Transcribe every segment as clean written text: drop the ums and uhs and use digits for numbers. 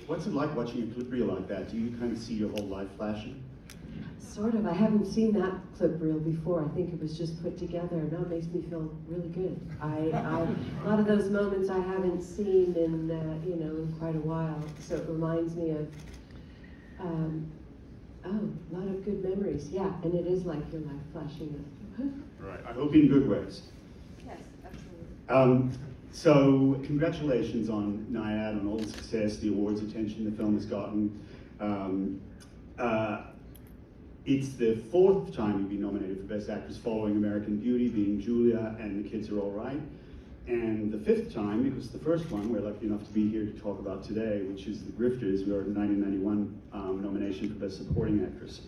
What's it like watching a clip reel like that? Do you kind of see your whole life flashing? Sort of. I haven't seen that clip reel before. I think it was just put together, and that makes me feel really good. A lot of those moments I haven't seen in in quite a while. So it reminds me of a lot of good memories. Yeah, and it is like your life flashing up. Right. I hope in good ways. Yes, absolutely. So congratulations on NIAD, on all the success, the awards attention the film has gotten. It's the 4th time you've been nominated for Best Actress following American Beauty, being Julia and The Kids Are All Right. And the 5th time, because the first one we're lucky enough to be here to talk about today, which is The GRIFTERS, your 1991 nomination for Best Supporting Actress.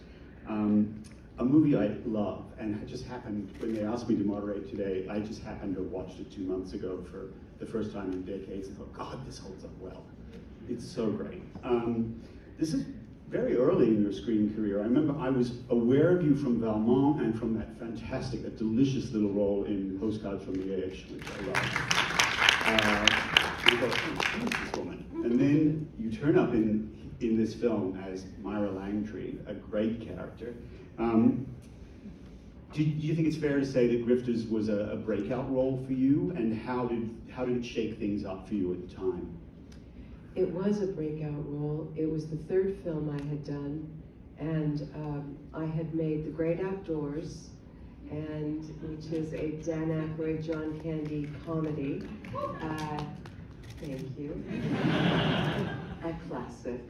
A movie I love, and it just happened, when they asked me to moderate today, I just happened to have watched it 2 months ago for the first time in decades and thought, God, this holds up well. It's so great. This is very early in your screen career. I remember I was aware of you from Valmont and from that fantastic, that delicious little role in Postcards from the Edge, which I loved. I thought, oh, who's this woman? And then you turn up in this film as Myra Langtree, a great character. Do you think it's fair to say that Grifters was a breakout role for you, and how did it shake things up for you at the time? It was a breakout role. It was the 3rd film I had done, and I had made The Great Outdoors, which is a Dan Aykroyd, John Candy comedy. Thank you. A classic,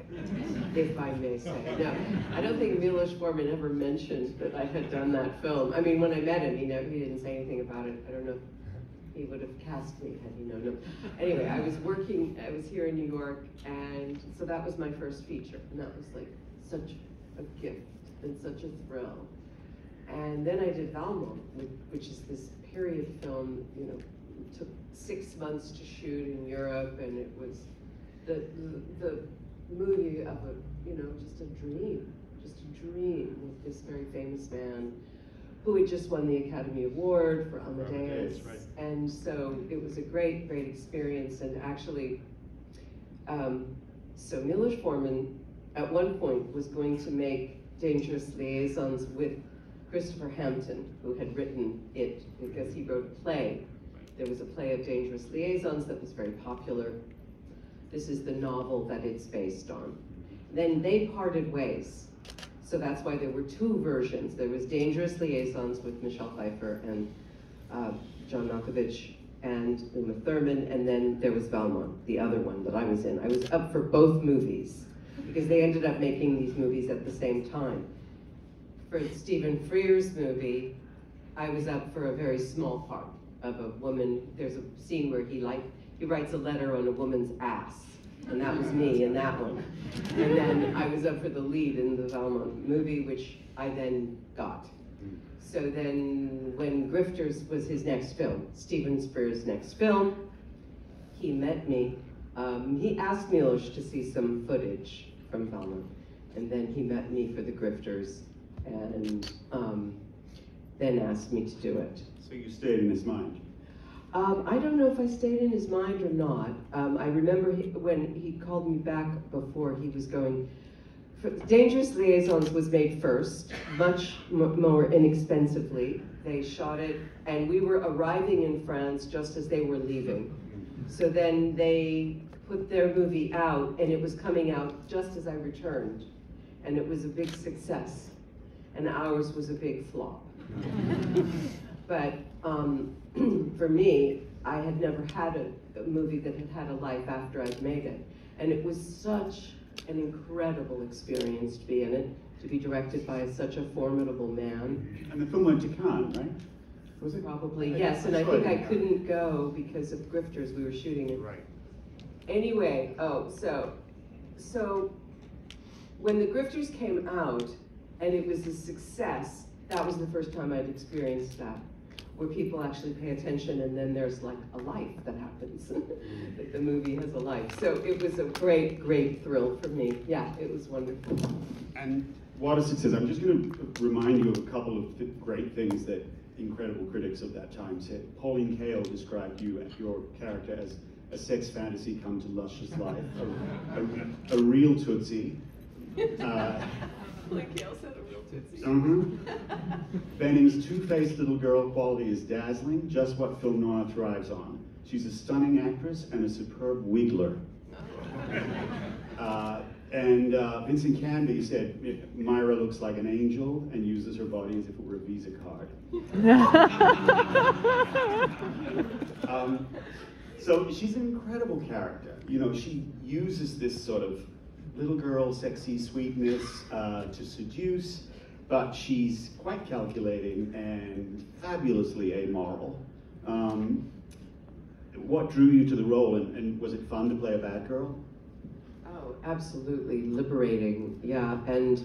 if I may say. No, I don't think Milos Forman ever mentioned that I had done that film. I mean, when I met him, he didn't say anything about it. I don't know if he would have cast me had he known. No. Anyway, I was here in New York, and so that was my first feature, and that was like such a gift and such a thrill. And then I did Valmont, which is this period film, it took 6 months to shoot in Europe, and it was the movie of just a dream with this very famous man who had just won the Academy Award for Amadeus. Right. And so it was a great, great experience. And actually, so Milos Forman at one point was going to make Dangerous Liaisons with Christopher Hampton, who had written it because he wrote a play. There was a play of Dangerous Liaisons that was very popular. This is the novel that it's based on. Then they parted ways. So that's why there were 2 versions. There was Dangerous Liaisons with Michelle Pfeiffer and John Malkovich and Uma Thurman, and then there was Valmont, the other one that I was in. I was up for both movies because they ended up making these movies at the same time. For Stephen Frear's movie, I was up for a very small part of a woman. There's a scene where he writes a letter on a woman's ass, and that was me in that one. And then I was up for the lead in the Valmont movie, which I then got. So then when Grifters was his next film, Stephen Frear's next film, he met me. He asked Milos to see some footage from Valmont, and then he met me for the Grifters, and then asked me to do it. So you stayed in his mind? I don't know if I stayed in his mind or not. I remember when he called me back before he was going. Dangerous Liaisons was made first, much more inexpensively. They shot it, and we were arriving in France just as they were leaving. So then they put their movie out, and it was coming out just as I returned. And it was a big success, and ours was a big flop. But for me, I had never had a movie that had had a life after I'd made it. And it was such an incredible experience to be in it, to be directed by such a formidable man. And the film went to Cannes, right? Was it? Probably, yes. And I think I couldn't go because of Grifters. We were shooting it. Right. Anyway, so when the Grifters came out and it was a success, that was the first time I'd experienced that, where people actually pay attention, and then there's like a life that happens, that the movie has a life. So it was a great, great thrill for me. Yeah, it was wonderful. And what a success. I'm just going to remind you of a couple of great things that incredible critics of that time said. Pauline Kael described you, your character, as a sex fantasy come to luscious life, a real Tootsie. Like Gail said, a real Tootsie. Benning's two-faced little girl quality is dazzling, just what film noir thrives on. She's a stunning actress and a superb wiggler. Vincent Canby said, Myra looks like an angel and uses her body as if it were a Visa card. So she's an incredible character. You know, she uses this sort of little girl sexy sweetness to seduce, but she's quite calculating and fabulously amoral. What drew you to the role, and was it fun to play a bad girl? Oh, absolutely liberating, yeah. And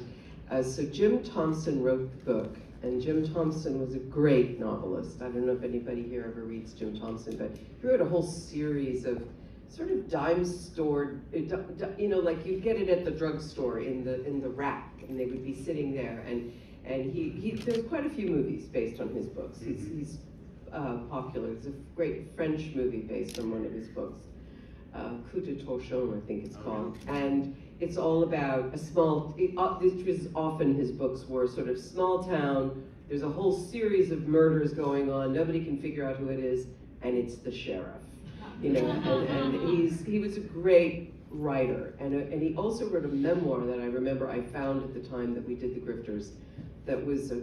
so Jim Thompson wrote the book, and Jim Thompson was a great novelist. I don't know if anybody here ever reads Jim Thompson, but he wrote a whole series of sort of dime store, you know, like you'd get it at the drugstore in the rack, and they would be sitting there. And there's quite a few movies based on his books. He's popular. There's a great French movie based on one of his books. Coup de Torchon, I think it's called, and it's all about a small, this was often his books were sort of small town, there's a whole series of murders going on, nobody can figure out who it is, and it's the sheriff, you know, and he was a great writer, and he also wrote a memoir that I remember I found at the time that we did the Grifters, that was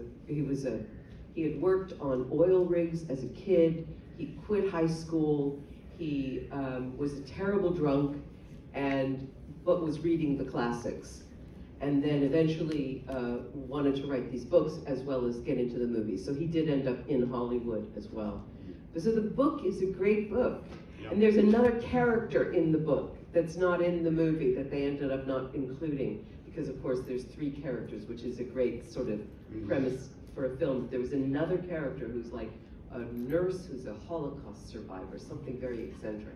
he had worked on oil rigs as a kid, he quit high school, he was a terrible drunk, but was reading the classics, and then eventually wanted to write these books as well as get into the movies. So he did end up in Hollywood as well. So the book is a great book. Yep. And there's another character in the book that's not in the movie that they ended up not including, because of course there's 3 characters, which is a great sort of premise for a film. There was another character who's like a nurse who's a Holocaust survivor, something very eccentric.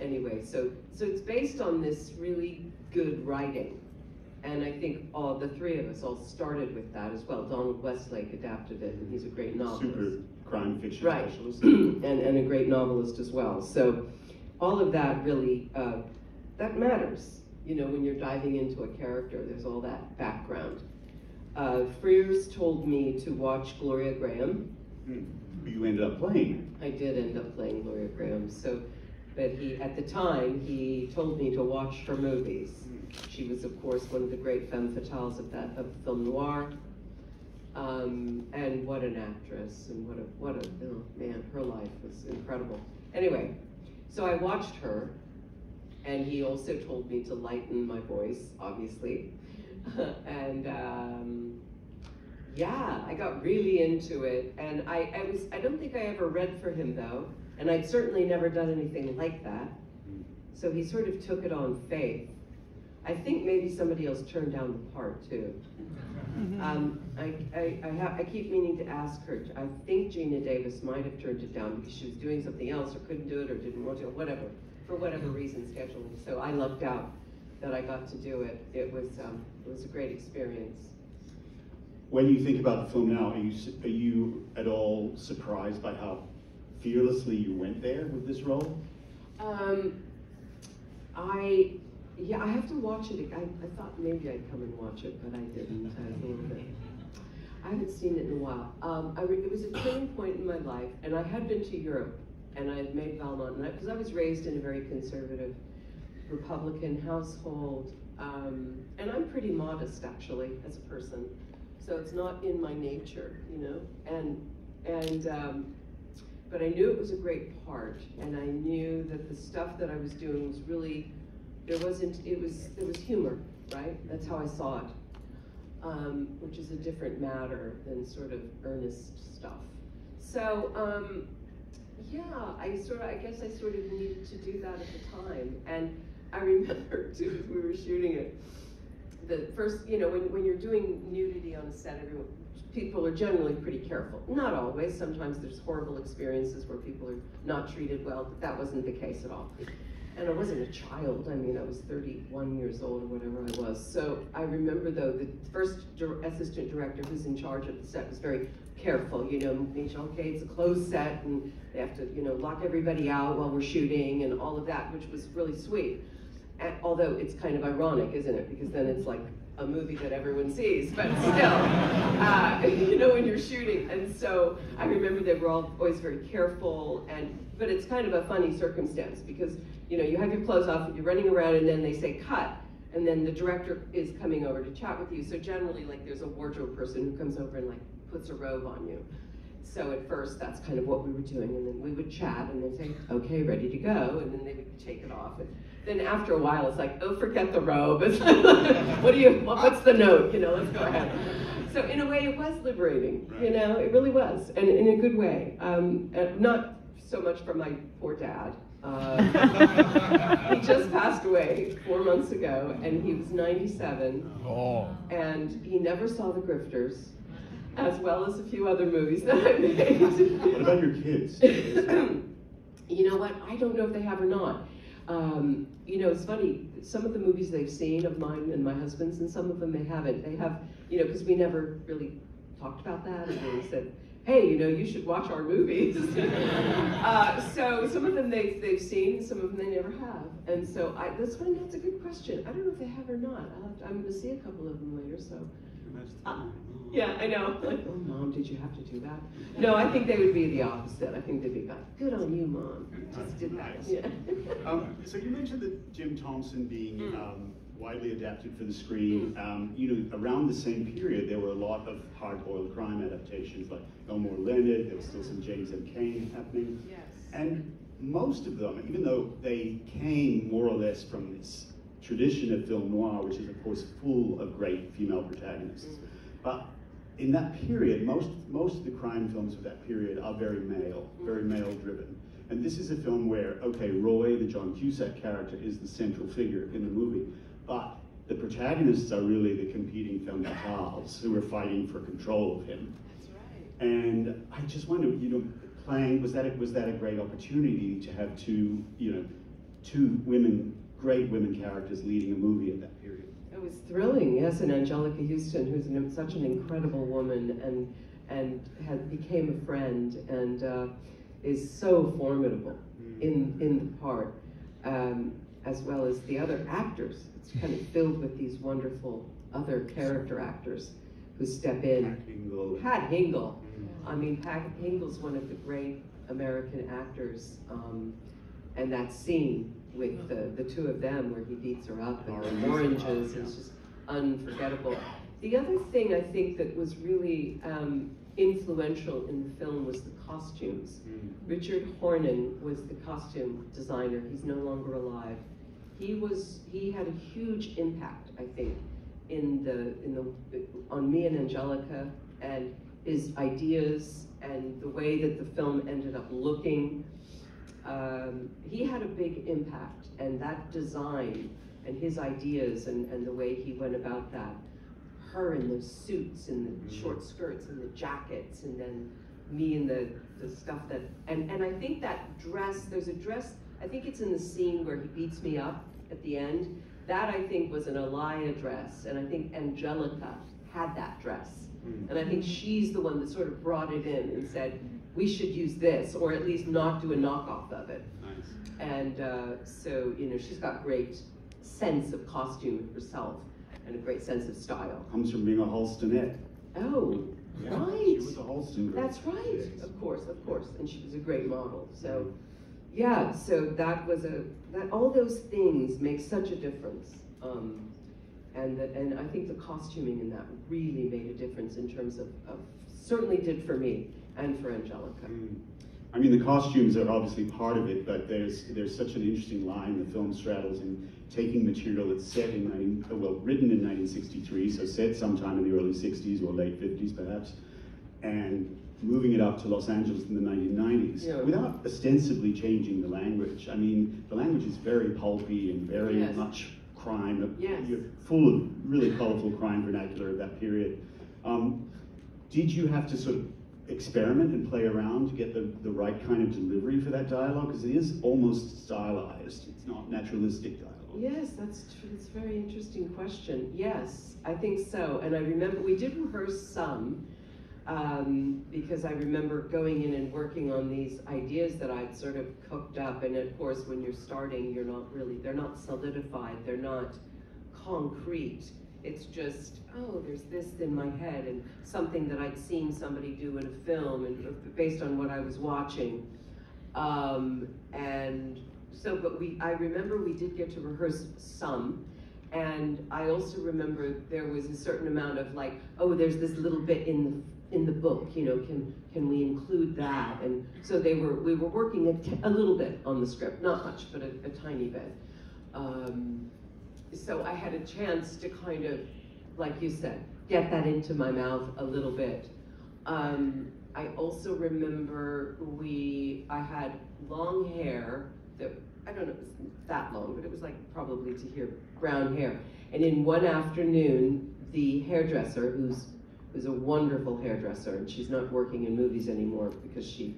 Anyway, so it's based on this really good writing. And I think the 3 of us all started with that as well. Donald Westlake adapted it, and he's a great novelist. Super crime fiction specialist. and a great novelist as well. So all of that really, that matters. You know, when you're diving into a character, there's all that background. Frears told me to watch Gloria Graham. You ended up playing. I did end up playing Gloria Graham. So, but at the time, he told me to watch her movies. She was, of course, one of the great femme fatales of film noir. And what an actress, and what a man, her life was incredible. Anyway, so I watched her, and he also told me to lighten my voice, obviously. And yeah, I got really into it, and I don't think I ever read for him though, and I'd certainly never done anything like that. So he sort of took it on faith. I think maybe somebody else turned down the part too. I keep meaning to ask her. I think Gina Davis might have turned it down because she was doing something else or couldn't do it or didn't want to, whatever, for whatever reason, scheduling. So I lucked out that I got to do it. It was a great experience. When you think about the film now, are you at all surprised by how fearlessly you went there with this role? I have to watch it. I thought maybe I'd come and watch it, but I didn't. I haven't seen it in a while. It was a turning point in my life, and I had been to Europe, and I had made Valmont, because I was raised in a very conservative Republican household, and I'm pretty modest actually as a person, so it's not in my nature, you know. But I knew it was a great part, and I knew that the stuff that I was doing was really. There was humor, right? That's how I saw it, which is a different matter than sort of earnest stuff. So, yeah, I guess I sort of needed to do that at the time. And I remember too, as we were shooting it, the first, you know, when you're doing nudity on a set, people are generally pretty careful. Not always, sometimes there's horrible experiences where people are not treated well, but that wasn't the case at all. And I wasn't a child. I mean, I was 31 years old or whatever I was. So I remember, though, the first assistant director who's in charge of the set was very careful, you know, making sure, okay, it's a closed set, and they have to, you know, lock everybody out while we're shooting and all of that, which was really sweet. And, although it's kind of ironic, isn't it? Because then it's like a movie that everyone sees, but still, you know, when you're shooting. And so I remember they were always very careful, but it's kind of a funny circumstance because, you know, you have your clothes off, you're running around, and then they say cut, and then the director is coming over to chat with you. So generally, like, there's a wardrobe person who comes over and like puts a robe on you. So at first, that's kind of what we were doing, and then we would chat, and they'd say, okay, ready to go, and then they would take it off. And then after a while, it's like, oh, forget the robe. It's like, what's the note? You know, let's go ahead. So in a way, it was liberating. You know, it really was, and in a good way. And not so much for my poor dad. He just passed away 4 months ago, and he was 97, and he never saw the Grifters, as well as a few other movies that I made. What about your kids? You know what? I don't know if they have or not. You know, it's funny, some of the movies they've seen of mine and my husband's, and some of them they haven't. They have, you know, because we never really talked about that, and they said, hey, you know, you should watch our movies. So some of them they've seen, some of them they never have. And so that's a good question. I don't know if they have or not. I'm going to see a couple of them later, so. Yeah, I know. Like, oh, Mom, did you have to do that? No, I think they would be the opposite. I think they'd be like, good on you, Mom. Just did that. Yeah. So you mentioned that Jim Thompson being widely adapted for the screen. You know, around the same period, there were a lot of hard-boiled crime adaptations, like Elmore Leonard. There was still some James M. Cain happening. Yes. And most of them, even though they came more or less from this tradition of film noir, which is of course full of great female protagonists, but in that period, most of the crime films of that period are very male-driven. And this is a film where, okay, Roy, the John Cusack character, is the central figure in the movie, but the protagonists are really the competing femme fatales who are fighting for control of him. That's right. And I just wonder, you know, was that a great opportunity to have two great women characters leading a movie at that period? It was thrilling, yes, and Angelica Houston, who's such an incredible woman and became a friend and is so formidable in the part, as well as the other actors. It's kind of filled with these wonderful other character actors who step in. Pat Hingle. I mean, Pat Hingle's one of the great American actors, and that scene with the two of them where he beats her up and oranges is just unforgettable. The other thing I think that was really influential in the film was the costumes. Richard Hornan was the costume designer. He's no longer alive. He had a huge impact, I think, on me and Angelica, and his ideas and the way that the film ended up looking. He had a big impact, and that design and his ideas and the way he went about that, her in those suits and the short skirts and the jackets, and then me in the stuff that, and I think that dress, there's a dress, I think it's in the scene where he beats me up at the end, that I think was an Elia dress, and I think Angelica had that dress. And I think she's the one that sort of brought it in and said, we should use this, or at least not do a knockoff of it. Nice. And so, you know, she's got great sense of costume herself and a great sense of style. Comes from being a Halstonette. Oh, Yeah, right. she was a Halston girl. That's right. Of course. And she was a great model. So, yeah, so that was all those things make such a difference. And I think the costuming in that really made a difference in terms of certainly did for me and for Angelica. I mean, the costumes are obviously part of it, but there's such an interesting line the film straddles in taking material that's set in written in 1963, so set sometime in the early 60s or late 50s perhaps, and moving it up to Los Angeles in the 1990s without ostensibly changing the language. I mean, the language is very pulpy and very much crime. You're full of really colorful crime vernacular of that period. Did you have to sort of experiment and play around to get the right kind of delivery for that dialogue? Because it is almost stylized. It's not naturalistic dialogue. Yes, that's true. It's a very interesting question. Yes, I think so. And I remember we did rehearse some, because I remember going in and working on these ideas that I'd sort of cooked up. And of course, when you're starting, they're not solidified, they're not concrete. It's just, oh, there's this in my head, and something that I'd seen somebody do in a film, and based on what I was watching. And so, I remember we did get to rehearse some, and I also remember there was a certain amount of like, oh, there's this little bit in the book, you know, can we include that? And so we were working a little bit on the script, not much, but a tiny bit. So I had a chance to kind of, like you said, get that into my mouth a little bit. I also remember I had long hair that, I don't know, it was that long, but it was like probably to here, brown hair. And in one afternoon, the hairdresser, who's a wonderful hairdresser, and she's not working in movies anymore because she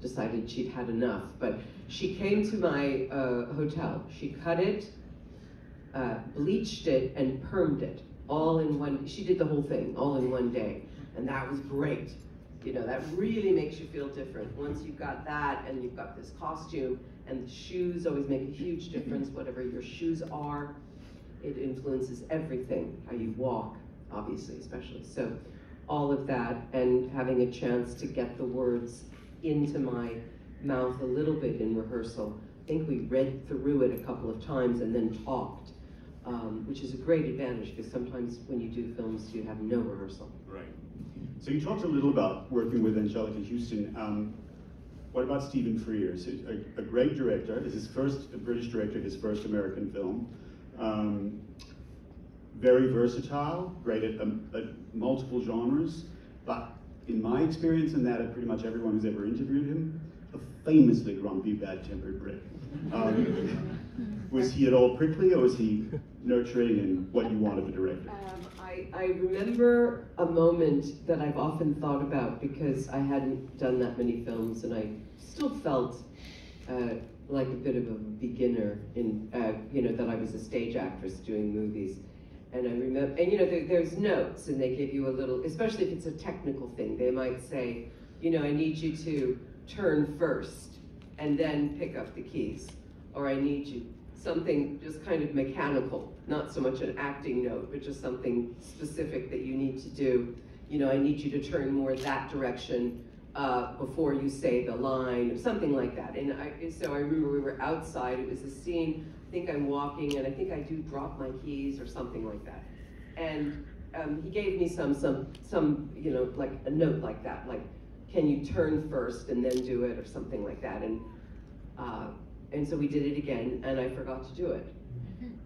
decided she'd had enough, but she came to my hotel. She cut it, bleached it, and permed it all in one. She did the whole thing all in one day, and that was great. You know, that really makes you feel different. Once you've got that, and you've got this costume, and the shoes always make a huge difference. Whatever your shoes are, it influences everything, how you walk, obviously, especially. So all of that, and having a chance to get the words into my mouth a little bit in rehearsal. I think we read through it a couple of times and then talked, which is a great advantage, because sometimes when you do films, you have no rehearsal. Right. So you talked a little about working with Angelica Houston. What about Stephen Frears? A great director. This is a British director, his first American film. Very versatile, great at multiple genres, but in my experience and that of pretty much everyone who's ever interviewed him, a famously grumpy, bad-tempered Brit. Was he at all prickly, or was he nurturing and what you want of a director? I remember a moment that I've often thought about, because I hadn't done that many films, and I still felt like a bit of a beginner in, you know, that I was a stage actress doing movies. And I remember, and you know, there's notes, and they give you a little, especially if it's a technical thing, they might say, you know, I need you to turn first and then pick up the keys. Or I need you, something just kind of mechanical, not so much an acting note, but just something specific that you need to do. You know, I need you to turn more that direction before you say the line, or something like that. And so I remember we were outside, it was a scene, I think I'm walking, and I think I do drop my keys or something like that. And he gave me some, you know, like a note like that, like, can you turn first and then do it, or something like that. And so we did it again, and I forgot to do it.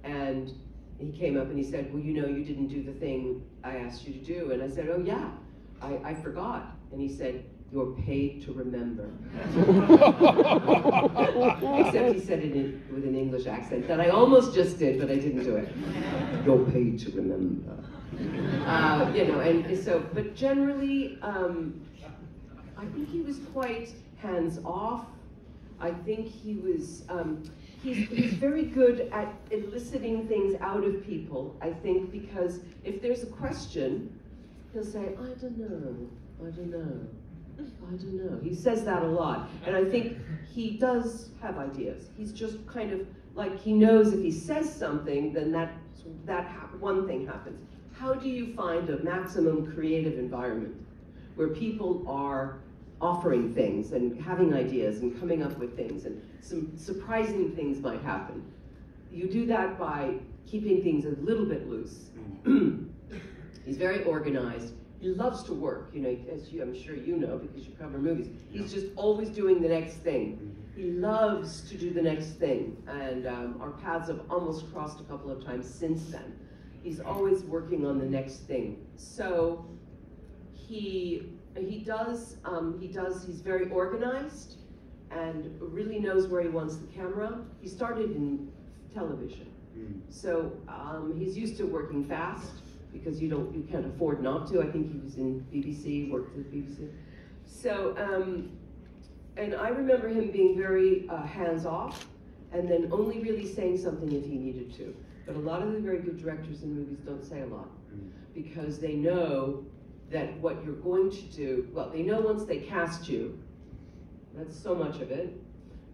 And he came up and he said, well, you know, you didn't do the thing I asked you to do. And I said, oh yeah, I forgot. And he said, you're paid to remember. Except he said it with an English accent that I almost just did, but I didn't do it. You're paid to remember. You know, and so, but generally, I think he was quite hands-off. I think he was, he's very good at eliciting things out of people, I think, because if there's a question, he'll say, I don't know, I don't know. I don't know. He says that a lot. And I think he does have ideas. He's just kind of like, he knows if he says something, then that one thing happens. How do you find a maximum creative environment where people are offering things and having ideas and coming up with things, and some surprising things might happen? You do that by keeping things a little bit loose. He's very organized. He loves to work, you know, as I'm sure you know, because you cover movies. He's just always doing the next thing. He loves to do the next thing, and our paths have almost crossed a couple of times since then. He's always working on the next thing. So he's very organized and really knows where he wants the camera. He started in television. So he's used to working fast, because you can't afford not to. I think he was in BBC, worked with BBC. So, and I remember him being very hands-off, and then only really saying something if he needed to. But a lot of the very good directors in movies don't say a lot, because they know that what you're going to do, well, they know once they cast you, that's so much of it.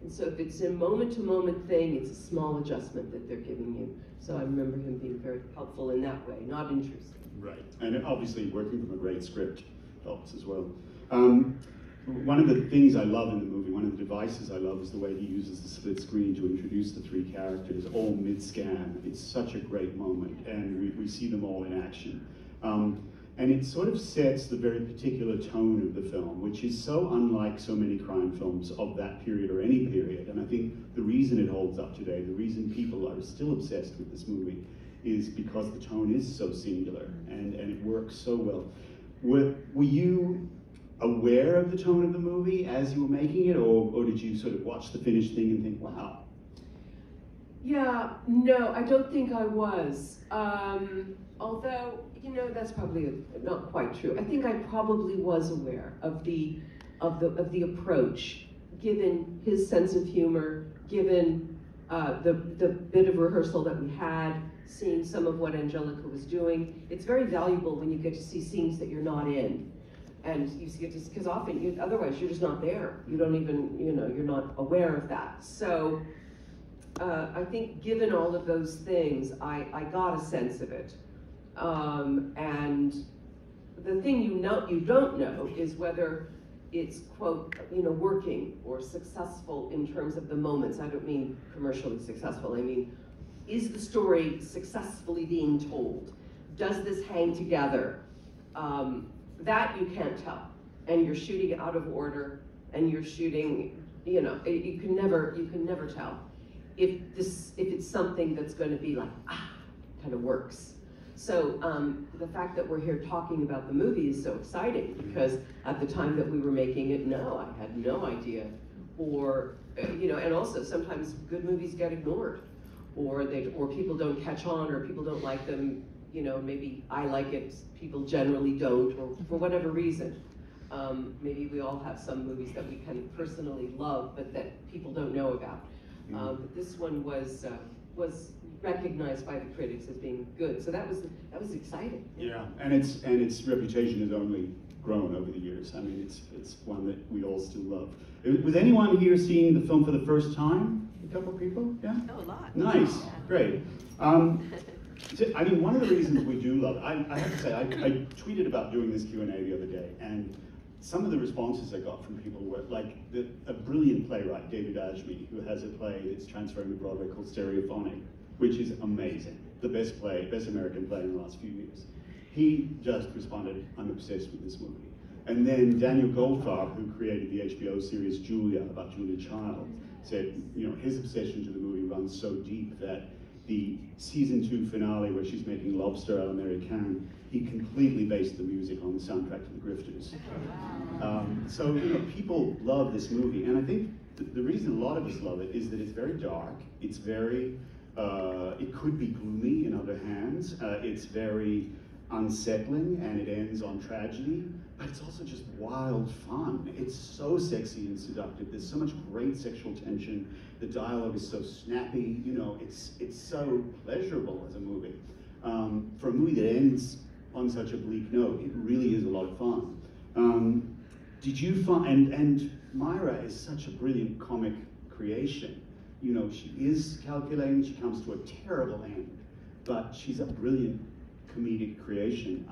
And so if it's a moment-to-moment thing, it's a small adjustment that they're giving you. So I remember him being very helpful in that way, not intrusive. Right, and obviously working from a great script helps as well. One of the things I love in the movie, one of the devices I love, is the way he uses the split screen to introduce the three characters, all mid-scan. It's such a great moment, and we see them all in action. And it sort of sets the very particular tone of the film, which is so unlike so many crime films of that period or any period. And I think the reason it holds up today, the reason people are still obsessed with this movie, is because the tone is so singular and it works so well. Were you aware of the tone of the movie as you were making it, or did you sort of watch the finished thing and think, wow? Yeah, no, I don't think I was. Although, you know, that's probably not quite true. I think I probably was aware of the approach, given his sense of humor, given the bit of rehearsal that we had, seeing some of what Angelica was doing. It's very valuable when you get to see scenes that you're not in. And you see it just, because often, otherwise you're just not there. You don't even, you know, you're not aware of that. So I think given all of those things, I got a sense of it. And the thing you don't know is whether it's, quote, you know, working or successful in terms of the moments. I don't mean commercially successful. I mean, is the story successfully being told? Does this hang together? That you can't tell. And you're shooting out of order, and you're shooting, you know, you can never tell if it's something that's going to be like, kind of works. So the fact that we're here talking about the movie is so exciting, because at the time that we were making it, no, I had no idea. Or, you know, and also sometimes good movies get ignored, or people don't catch on, or people don't like them. You know, maybe I like it, people generally don't, or for whatever reason. Maybe we all have some movies that we kind of personally love, but that people don't know about. But this one was recognized by the critics as being good, so that was exciting. Yeah, and its reputation has only grown over the years. I mean, it's one that we all still love. Was anyone here seeing the film for the first time? A couple of people, yeah? Oh, a lot. Nice, great. I mean, one of the reasons we do love it, I have to say, I tweeted about doing this Q&A the other day, and some of the responses I got from people were like, a brilliant playwright, David Ajmi, who has a play that's transferring to Broadway called Stereophonic, which is amazing. The best American play in the last few years. He just responded, I'm obsessed with this movie. And then Daniel Goldfarb, who created the HBO series Julia, about Julia Child, said, you know, his obsession to the movie runs so deep that the season 2 finale, where she's making lobster a l'Americaine, he completely based the music on the soundtrack to the Grifters. So, you know, people love this movie, and I think the reason a lot of us love it is that it's very dark. It's very, it could be gloomy in other hands. It's very unsettling, and it ends on tragedy, but it's also just wild fun. It's so sexy and seductive. There's so much great sexual tension. The dialogue is so snappy. You know, it's so pleasurable as a movie. For a movie that ends on such a bleak note, it really is a lot of fun. Did you find, and Myra is such a brilliant comic creation. You know, she is calculating, she comes to a terrible end, but she's a brilliant comedic creation.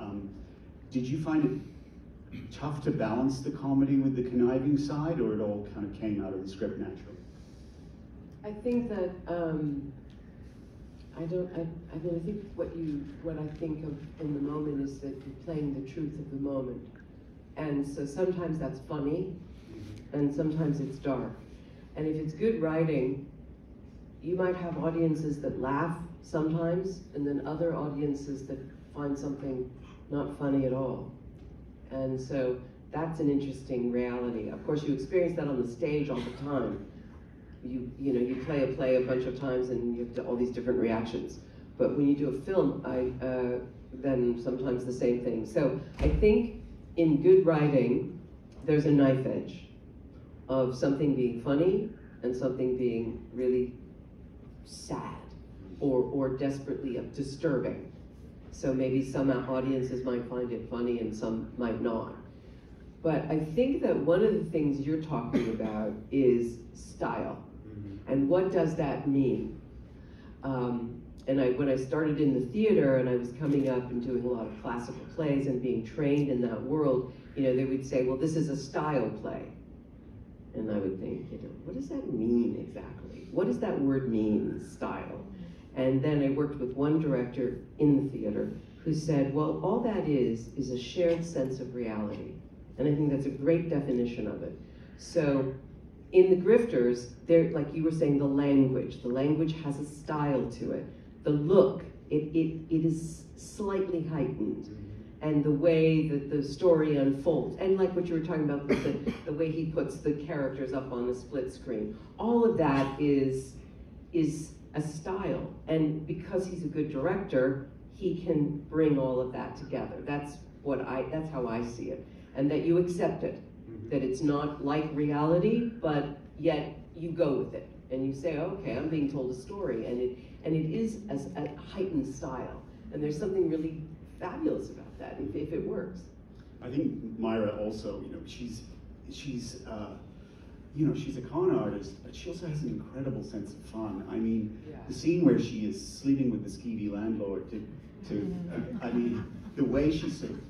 Did you find it tough to balance the comedy with the conniving side, or it all kind of came out of the script naturally? I think that I think what I think of in the moment is that you're playing the truth of the moment, and so sometimes that's funny, and sometimes it's dark, and if it's good writing, you might have audiences that laugh sometimes, and then other audiences that find something not funny at all. And so that's an interesting reality. Of course, you experience that on the stage all the time. You know, you play a play a bunch of times and you have all these different reactions. But when you do a film, then sometimes the same thing. So I think in good writing, there's a knife edge of something being funny and something being really sad or desperately disturbing. So maybe some audiences might find it funny and some might not. But I think that one of the things you're talking about is style. And what does that mean? And when I started in the theater and I was coming up and doing a lot of classical plays and being trained in that world, you know, they would say, well, this is a style play. And I would think, you know, what does that mean exactly? What does that word mean, style? And then I worked with one director in the theater who said, well, all that is a shared sense of reality. And I think that's a great definition of it. So in the Grifters, like you were saying, the language has a style to it. The look, it is slightly heightened. And the way that the story unfolds, and like what you were talking about, the way he puts the characters up on the split screen, all of that is a style. And because he's a good director, he can bring all of that together. That's how I see it. And that you accept it, that it's not like reality, but yet you go with it. And you say, okay, I'm being told a story, and it is as a heightened style. And there's something really fabulous about that, if it works. I think Myra also, you know, she's you know, she's a con artist, but she also has an incredible sense of fun. I mean, Yeah. the scene where she is sleeping with the skeevy landlord I mean, the way she sort of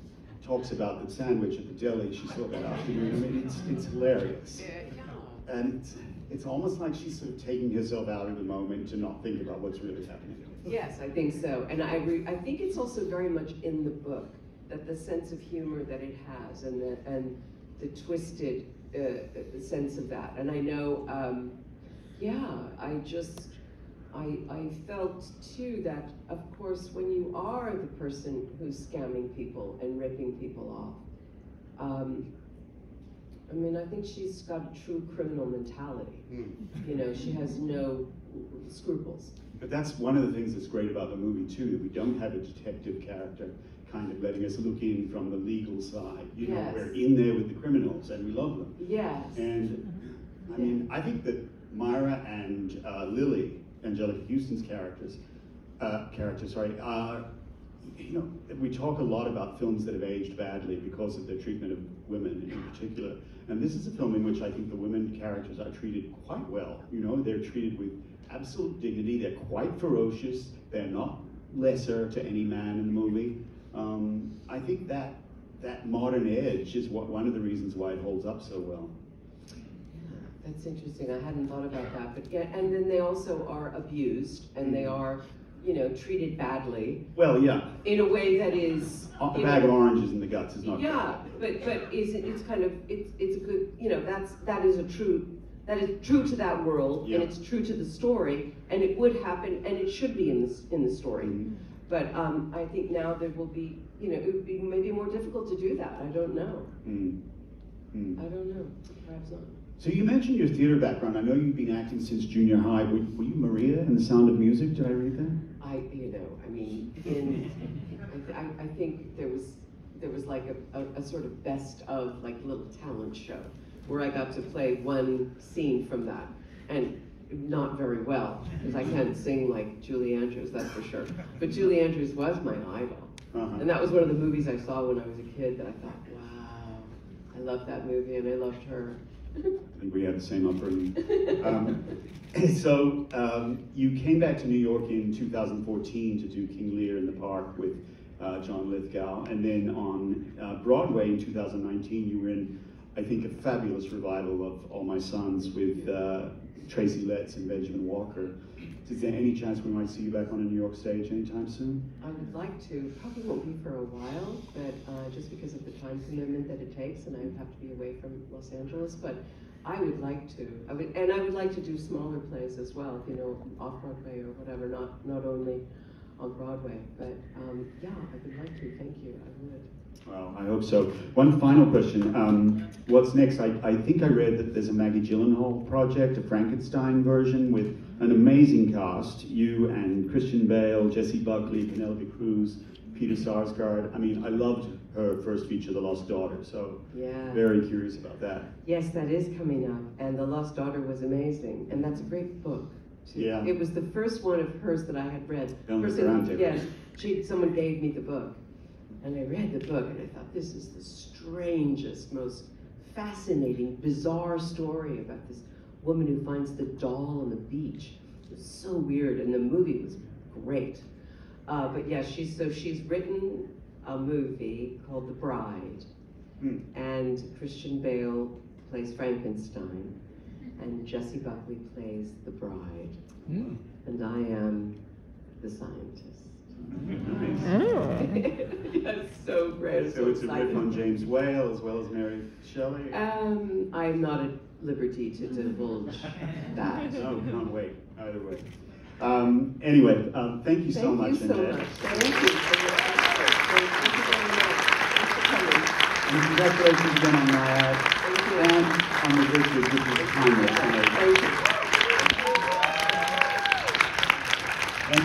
talks about the sandwich at the deli she saw that afternoon, I mean, it's hilarious. Yeah. And it's almost like she's sort of taking herself out of the moment to not think about what's really happening. Yes, I think so. And I think it's also very much in the book, that the sense of humor that it has and the twisted sense of that. And I know, I felt too that, of course, when you are the person who's scamming people and ripping people off, I mean, I think she's got a true criminal mentality. You know, she has no scruples. But that's one of the things that's great about the movie too, that we don't have a detective character kind of letting us look in from the legal side. You know, we're in there with the criminals and we love them. Yes. And I mean, I think that Myra and Lily, Angelica Houston's characters, are, you know, we talk a lot about films that have aged badly because of their treatment of women in particular. And this is a film in which I think the women characters are treated quite well. You know, they're treated with absolute dignity. They're quite ferocious. They're not lesser to any man in the movie. I think that modern edge is one of the reasons why it holds up so well. Yeah, that's interesting. I hadn't thought about that. But yeah, and then they also are abused, and they are, you know, treated badly. Well, yeah. In a way that is A bag of oranges in the guts is not. Yeah, but it's kind of it's a good, you know, that is true to that world, and it's true to the story, and it would happen, and it should be in the story. But I think now there will be, you know, it would be maybe more difficult to do that. I don't know. I don't know. Perhaps not. So you mentioned your theater background. I know you've been acting since junior high. Were you Maria in The Sound of Music? Did I read that? I think there was like a sort of best of like little talent show where I got to play one scene from that, and not very well, because I can't sing like Julie Andrews, that's for sure. But Julie Andrews was my idol. And that was one of the movies I saw when I was a kid that I thought, wow, I loved that movie and I loved her. I think we had the same upbringing. So you came back to New York in 2014 to do King Lear in the Park with John Lithgow, and then on Broadway in 2019 you were in, I think, a fabulous revival of All My Sons with Tracy Letts and Benjamin Walker. Is there any chance we might see you back on a New York stage anytime soon? I would like to. Probably won't be for a while, but just because of the time commitment that it takes, and I would have to be away from Los Angeles. But I would like to. I would like to do smaller plays as well, you know, off Broadway or whatever, not only on Broadway. But yeah, I would like to. Thank you. I would. Well, I hope so. One final question. What's next? I think I read that there's a Maggie Gyllenhaal project, a Frankenstein version with an amazing cast. You and Christian Bale, Jessie Buckley, Penelope Cruz. Peter Sarsgaard. I mean, I loved her first feature, The Lost Daughter, so Yeah. very curious about that. Yes, that is coming up, and The Lost Daughter was amazing, and that's a great book, too. Yeah. It was the first one of hers that I had read. Yes, Someone gave me the book, and I read the book, and I thought, this is the strangest, most fascinating, bizarre story about this woman who finds the doll on the beach. It was so weird, and the movie was great. But yeah, she's written a movie called The Bride, and Christian Bale plays Frankenstein, and Jessie Buckley plays the bride, and I am the scientist. That's so great. So it's a riff on James Whale as well as Mary Shelley? I'm not at liberty to divulge that. Oh, can't wait, either way. Anyway, thank you so much, Annette. Annette. Thank you for your effort. Thank you very much. Thanks for coming. And congratulations again on that. Thank you. And on the GRIFTERS, which is timeless. Thank you. Thank you.